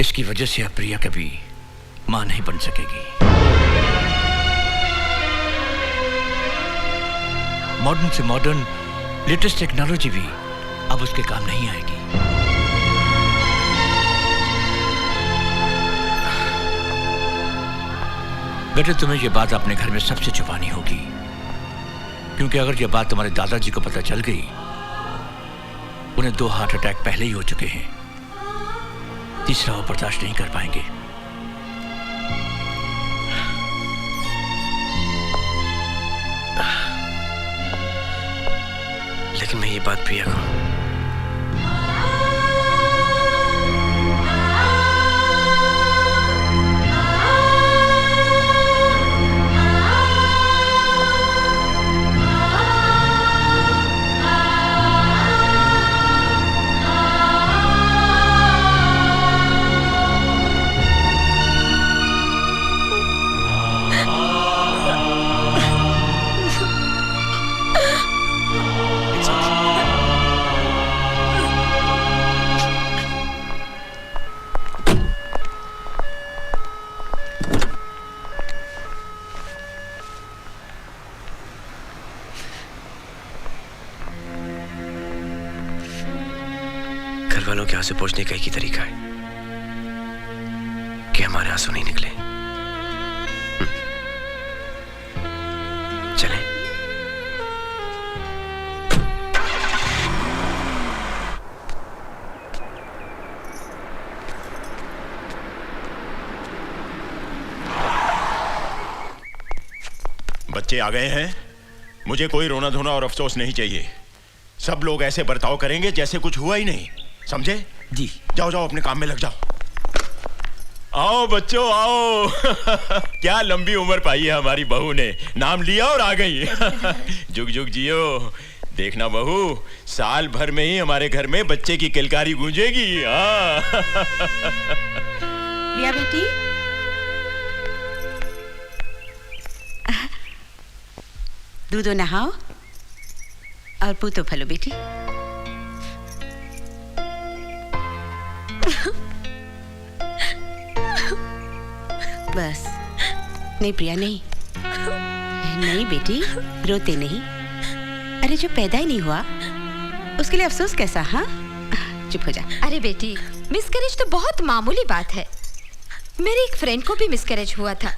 इसकी वजह से अब प्रिया कभी मां नहीं बन सकेगी। मॉडर्न से मॉडर्न लेटेस्ट टेक्नोलॉजी भी अब उसके काम नहीं आएगी। बेटे, तुम्हें यह बात अपने घर में सबसे छुपानी होगी, क्योंकि अगर यह बात तुम्हारे दादाजी को पता चल गई, उन्हें 2 हार्ट अटैक पहले ही हो चुके हैं, तीसरा वो बर्दाश्त नहीं कर पाएंगे। लेकिन मैं ये बात प्रिया को वालों के आंसू पोंछने का एक ही तरीका है कि हमारे आंसू नहीं निकले। चलें। बच्चे आ गए हैं। मुझे कोई रोना धोना और अफसोस नहीं चाहिए। सब लोग ऐसे बर्ताव करेंगे जैसे कुछ हुआ ही नहीं, समझे? जी। जाओ जाओ, अपने काम में लग जाओ। आओ बच्चों आओ। क्या लंबी उम्र पाई है हमारी बहू ने, नाम लिया और आ गई। जुग जुग जियो। देखना बहू, साल भर में ही हमारे घर में बच्चे की किलकारी गूंजेगी। रिया बेटी, दूधो नहाओ और पूतो फलो बेटी। बस। नहीं प्रिया, नहीं नहीं बेटी, रोते नहीं। अरे जो पैदा ही नहीं हुआ उसके लिए अफसोस कैसा? हाँ, चुप हो जा। अरे बेटी, मिसकैरेज तो बहुत मामूली बात है। मेरी एक फ्रेंड को भी मिसकैरेज हुआ था,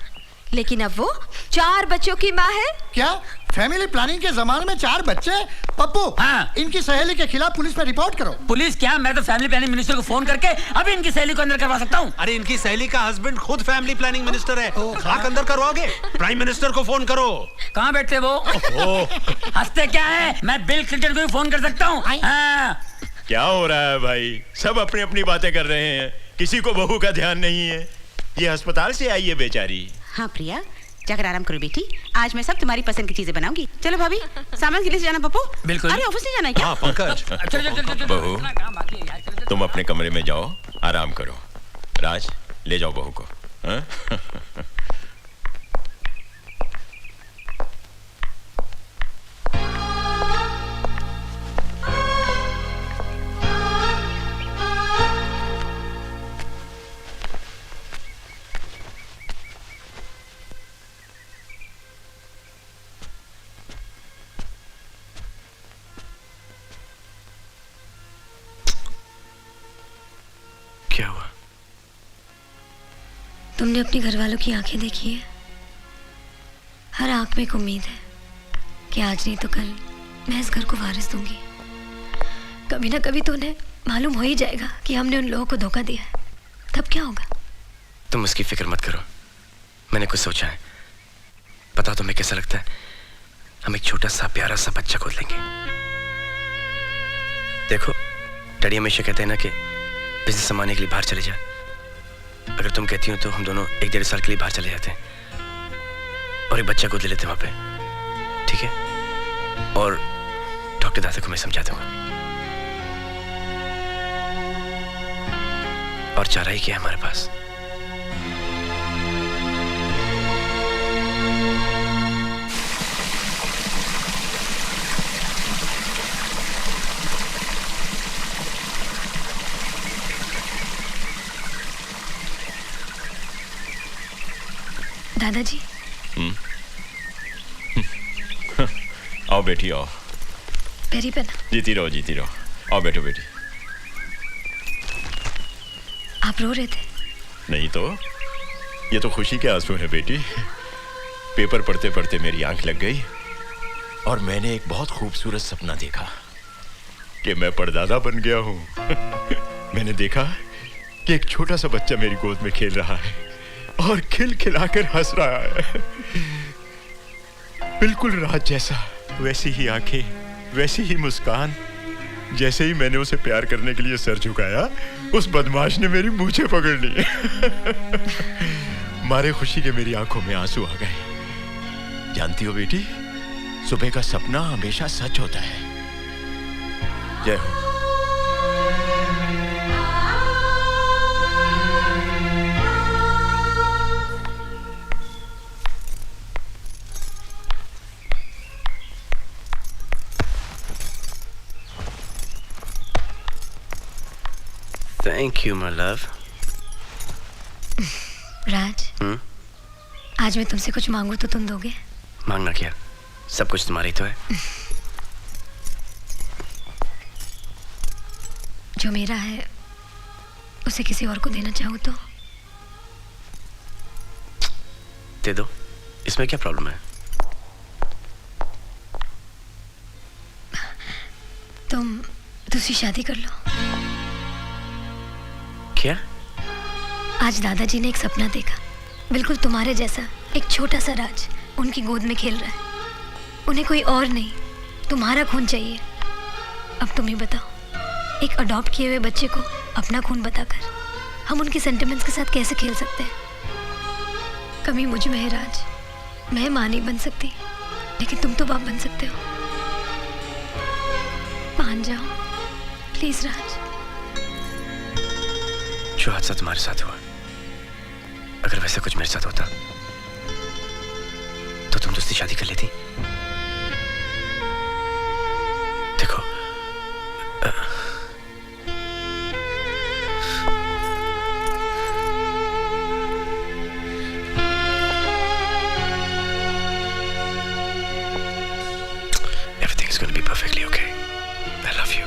लेकिन अब वो 4 बच्चों की माँ है। क्या फैमिली प्लानिंग के जमाने में 4 बच्चे? पप्पू, हाँ। इनकी सहेली के खिलाफ पुलिस में रिपोर्ट करो। पुलिस क्या, मैं तो फैमिली प्लानिंग मिनिस्टर को फोन करके अभी इनकी सहेली को अंदर करवा सकता हूँ। अरे इनकी सहेली का हस्बैंड खुद फैमिली प्लानिंग मिनिस्टर है। खाक अंदर करवाओगे? प्राइम मिनिस्टर को फोन करो। कहाँ बैठते वो? हंसते क्या है, मैं बिल क्लिंटन को भी फोन कर सकता हूँ। हाँ। क्या हो रहा है भाई? सब अपनी अपनी बातें कर रहे हैं, किसी को बहू का ध्यान नहीं है। ये अस्पताल से आई है बेचारी। हाँ प्रिया, जाकर आराम करो बेटी। आज मैं सब तुम्हारी पसंद की चीजें बनाऊंगी। चलो भाभी, सामान के लिए जाना पप्पू। बिल्कुल। अरे ऑफिस नहीं जाना है क्या? हाँ पंकज। बहू, तुम अपने कमरे में जाओ, आराम करो। राज, ले जाओ बहू को। हाँ? क्या हुआ? तुमने अपनी घरवालों की आंखें देखी है। हर आंख में एक उम्मीद है कि आज नहीं तो कल मैं इस घर को वारिस दूंगी। कभी ना कभी तो उन्हें मालूम हो ही जाएगा कि हमने उन लोगों को धोखा दिया है। तब क्या होगा? तुम उसकी फिक्र मत करो, मैंने कुछ सोचा है। पता तुम्हें कैसा लगता है? हम एक छोटा सा प्यारा सा बच्चा गोद लेंगे। देखो, डैडी हमेशा कहते हैं ना कि बिजनेस संभालने के लिए बाहर चले जा। अगर तुम कहती हो तो हम दोनों 1-1.5 साल के लिए बाहर चले जाते हैं और एक बच्चा गोद ले लेते हैं वहां पे, ठीक है? और डॉक्टर दादा को मैं समझा दूंगा। और चारा ही क्या है हमारे पास? दादाजी, आओ बेटी आओ। पैरी पहना। जीती रहो जीती रहो। आओ बैठो बेटी। आप रो रहे थे? नहीं तो, ये तो खुशी के आंसू हैं बेटी। पेपर पढ़ते पढ़ते मेरी आंख लग गई और मैंने एक बहुत खूबसूरत सपना देखा कि मैं परदादा बन गया हूँ। मैंने देखा कि एक छोटा सा बच्चा मेरी गोद में खेल रहा है और खिलखिलाकर हंस रहा है, बिल्कुल राज जैसा। वैसी ही आंखें, वैसी ही मुस्कान। जैसे ही मैंने उसे प्यार करने के लिए सर झुकाया, उस बदमाश ने मेरी मूंछें पकड़ ली। मारे खुशी के मेरी आंखों में आंसू आ गए। जानती हो बेटी, सुबह का सपना हमेशा सच होता है। जय हो। Thank you, my love. राज, आज मैं तुमसे कुछ मांगू तो तुम दोगे? मांगना क्या, सब कुछ तुम्हारा ही तो है। जो मेरा है उसे किसी और को देना चाहूँ तो? दे दो, इसमें क्या प्रॉब्लम है? तुम दूसरी शादी कर लो। क्या? आज दादाजी ने एक सपना देखा, बिल्कुल तुम्हारे जैसा। एक छोटा सा राज उनकी गोद में खेल रहा है। उन्हें कोई और नहीं, तुम्हारा खून चाहिए। अब तुम ही बताओ, एक अडॉप्ट किए हुए बच्चे को अपना खून बताकर हम उनके सेंटिमेंट्स के साथ कैसे खेल सकते हैं? कमी मुझ में है राज। मैं माँ नहीं बन सकती, लेकिन तुम तो बाप बन सकते हो। मान जाओ प्लीज राज। जो हादसा तुम्हारे साथ हुआ, अगर वैसा कुछ मेरे साथ होता तो तुम दूसरी शादी कर लेती। देखो, everything is going to be perfectly okay. I love you.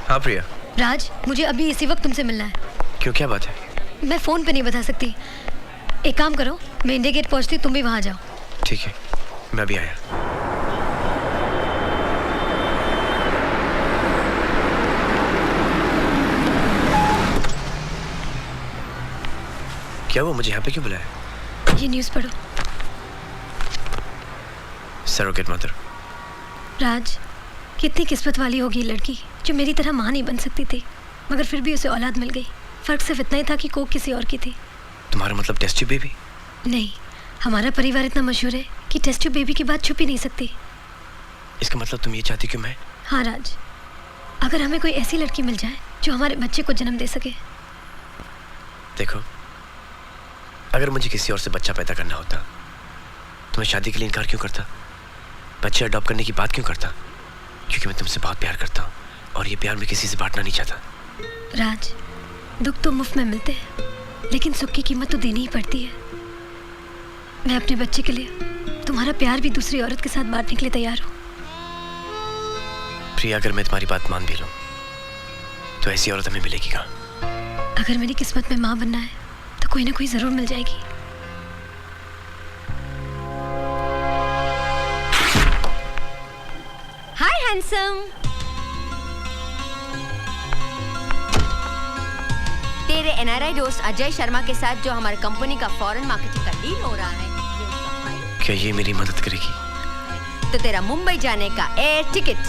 हाँ प्रिया। राज, मुझे अभी इसी वक्त तुमसे मिलना है। क्यों, क्या बात है? मैं फोन पे नहीं बता सकती। एक काम करो, मैं इंडिया गेट पहुंचती, तुम भी वहां जाओ। ठीक है, मैं अभी आया। क्या वो मुझे यहाँ पे क्यों बुलाया? ये न्यूज़ पढ़ो। Surrogate mother. राज, कितनी किस्मत वाली होगी ये लड़की जो मेरी तरह माँ नहीं बन सकती थी, मगर फिर भी उसे औलाद मिल गई। फर्क सिर्फ इतना ही था कि कोक किसी और की थी। तुम्हारा मतलब टेस्ट ट्यूब बेबी? नहीं, हमारा परिवार इतना मशहूर है कि टेस्ट ट्यूब बेबी की बात छुपी नहीं सकती। इसका मतलब तुम ये चाहती कि मैं? हाँ राज, अगर हमें कोई ऐसी लड़की मिल जाए जो हमारे बच्चे को जन्म दे सके। देखो, अगर मुझे किसी और से बच्चा पैदा करना होता तो मैं शादी के लिए इनकार क्यों करता? बच्चे अडॉप्ट करने की बात क्यों करता? क्योंकि मैं तुमसे बहुत प्यार करता हूँ और ये प्यार मैं किसी से बांटना नहीं चाहता। राज, दुख तो मुफ्त में मिलते हैं, लेकिन सुख की कीमत तो देनी ही पड़ती है। मैं अपने बच्चे के लिए तुम्हारा प्यार भी दूसरी औरत के साथ बांटने के लिए तैयार हूँ। प्रिया, अगर मैं तुम्हारी बात मान भी लूं तो ऐसी औरत हमें मिलेगी कहाँ? अगर मेरी किस्मत में माँ बनना है तो कोई ना कोई जरूर मिल जाएगी। हाय हैंडसम। तेरे एनआरआई दोस्त अजय शर्मा के साथ जो हमारी कंपनी का फॉरेन मार्केटिंग का डील हो रहा है, क्या ये मेरी मदद करेगी? तो तेरा मुंबई जाने का एयर टिकट।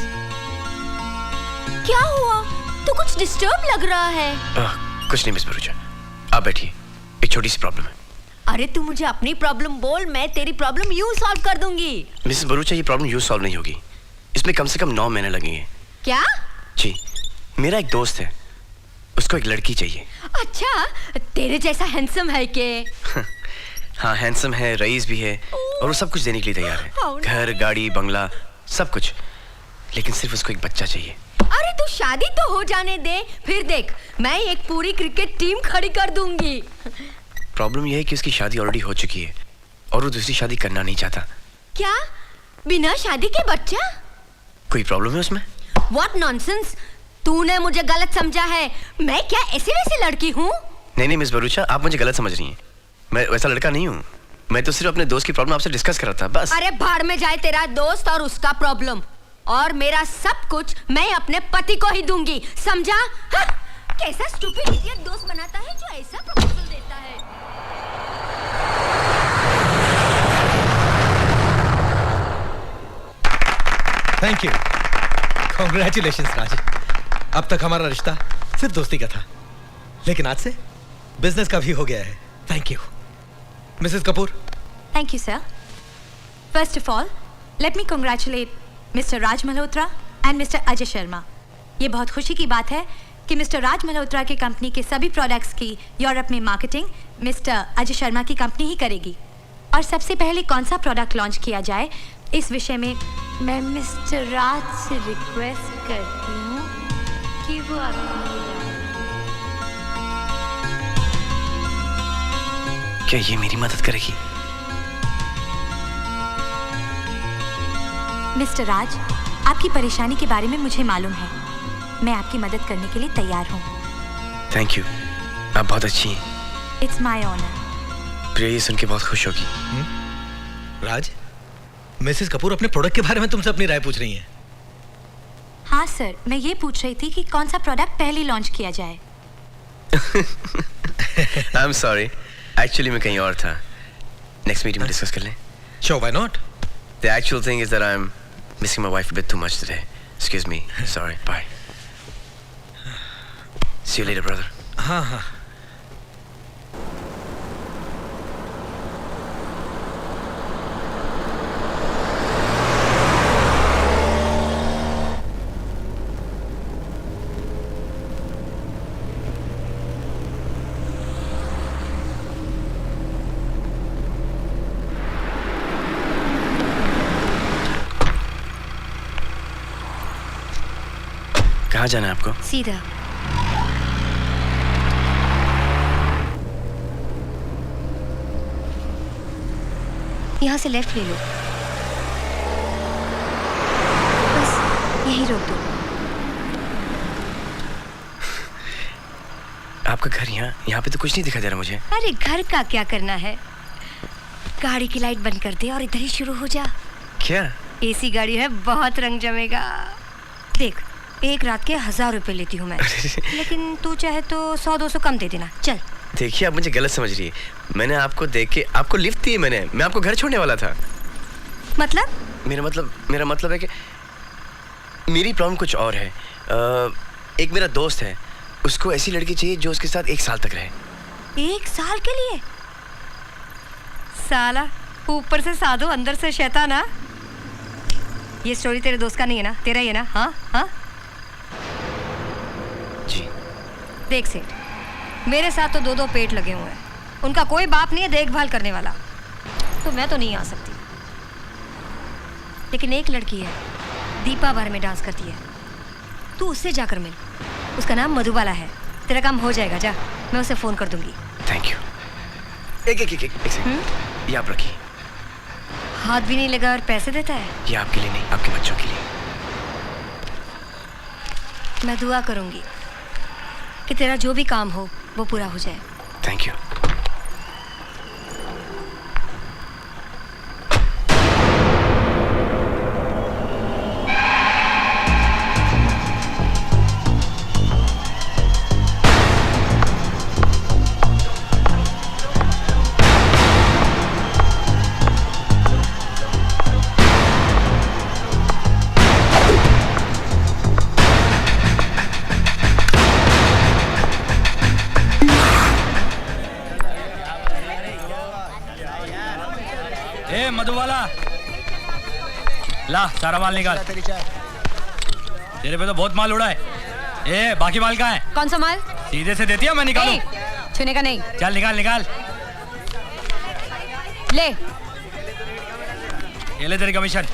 क्या हुआ? तो कुछ डिस्टर्ब लग रहा है। कुछ नहीं मिस भरूचा, आप बैठिए, एक छोटी सी प्रॉब्लम है। अरे तू मुझे अपनी प्रॉब्लम बोल, मैं तेरी प्रॉब्लम यूं सॉल्व कर दूंगी। मिसेस भरूचा, ये प्रॉब्लम यूं सॉल्व नहीं होगी। इसमें कम से कम 9 महीने लगेंगे। क्या? जी, मेरा एक दोस्त है, उसको एक लड़की चाहिए। अच्छा, तेरे जैसा हैंडसम है के? हाँ, हैंडसम है, रईस भी है और वो सब कुछ देने के लिए तैयार है। घर, गाड़ी, बंगला, सब कुछ। लेकिन सिर्फ उसको एक बच्चा चाहिए। अरे तू शादी तो हो जाने दे, फिर देख मैं एक पूरी क्रिकेट टीम खड़ी कर दूंगी। प्रॉब्लम यह है कि उसकी शादी ऑलरेडी हो चुकी है और वो दूसरी शादी करना नहीं चाहता। क्या? बिना शादी के बच्चा? कोई प्रॉब्लम है उसमें? What nonsense! तूने मुझे गलत समझा है। मैं क्या ऐसी वैसी लड़की हूँ? नहीं मिस भरूचा, आप मुझे गलत समझ रही हैं। मैं वैसा लड़का नहीं हूँ। मैं तो सिर्फ अपने दोस्त की प्रॉब्लम आपसे डिस्कस कर रहा था, बस। अरे भाड़ में जाए तेरा दोस्त और उसका प्रॉब्लम। और मेरा सब कुछ मैं अपने पति को ही दूंगी, समझा? हाँ? कैसा स्टूपिड इडियट दोस्त बनाता है जो ऐसा प्रपोजल देता है। थैंक यू, कॉन्ग्रेचुलेशंस राज। अब तक हमारा रिश्ता सिर्फ दोस्ती का था, लेकिन आज से बिजनेस का भी हो गया है। Thank you Mrs Kapoor. Thank you, sir. First of all, let me congratulate Mr. Raj Malhotra and Mr. Ajay Sharma. ये बहुत खुशी की बात है कि मिस्टर राज मल्होत्रा की कंपनी के सभी प्रोडक्ट्स की यूरोप में मार्केटिंग मिस्टर अजय शर्मा की कंपनी ही करेगी। और सबसे पहले कौन सा प्रोडक्ट लॉन्च किया जाए, इस विषय में मैं मिस्टर राज से रिक्वेस्ट करती हूँ कि वो क्या ये मेरी मदद करेगी? मिस्टर राज, आपकी परेशानी के बारे में मुझे मालूम है। मैं आपकी मदद करने के लिए तैयार हूँ। थैंक यू, आप बहुत अच्छी हैं। It's my honour. प्रिया ये सुन के बहुत खुश होगी। राज, मिसेस कपूर अपने प्रोडक्ट के बारे में तुमसे अपनी राय पूछ रही हैं। हाँ सर, मैं ये पूछ रही थी कि कौन सा प्रोडक्ट पहले लॉन्च किया जाए। आई एम सॉरी, एक्चुअली मैं कहीं और था। नेक्स्ट मीटिंग में डिस्कस कर लें। Sure, why not? The actual thing is that I'm missing my wife a bit too much today. Excuse me. Sorry. Bye. See you later, brother. हाँ हाँ। कहाँ जाना है आपको? सीधा। यहाँ से लेफ्ट ले लो, बस यही रोक दो। आपका घर यहाँ पे तो कुछ नहीं दिखाई दे रहा मुझे। अरे घर का क्या करना है, गाड़ी की लाइट बंद कर दे और इधर ही शुरू हो जा। क्या? एसी गाड़ी है, बहुत रंग जमेगा। देख, एक रात के 1000 रुपए लेती हूँ मैं, लेकिन तू चाहे तो 100-200 कम दे देना। चल। देखिए, आप मुझे गलत समझ रही है। मैंने आपको देख के आपको लिफ्ट दी है। मैं आपको घर छोड़ने वाला था। मतलब? मेरा मतलब है कि मेरी प्रॉब्लम कुछ और है। एक मेरा दोस्त है, उसको ऐसी लड़की चाहिए जो उसके साथ 1 साल तक रहे। 1 साल के लिए? साला, ऊपर से साधु अंदर से शैतान। ना ये स्टोरी तेरे दोस्त का नहीं है ना, तेरा ही है ना? हाँ हाँ जी। देख सेठ, मेरे साथ तो 2-2 पेट लगे हुए हैं, उनका कोई बाप नहीं है देखभाल करने वाला, तो मैं तो नहीं आ सकती। लेकिन एक लड़की है, दीपा बार में डांस करती है, तू उससे जाकर मिल। उसका नाम मधुबाला है। तेरा काम हो जाएगा, जा, मैं उसे फोन कर दूंगी। Thank you. एक सेकंड, ये आप रखिए। हाथ भी नहीं लगा और पैसे देता है? ये आपके लिए नहीं, आपके बच्चों के लिए। मैं दुआ करूंगी कि तेरा जो भी काम हो वो पूरा हो जाए। Thank you. ला सारा माल निकाल। तेरे पे तो बहुत माल उड़ा है। ए बाकी माल कहाँ है? कौन सा माल? सीधे से देती है, मैं निकालूं? छूने का नहीं। चल निकाल निकाल। ले ये ले तेरी कमीशन।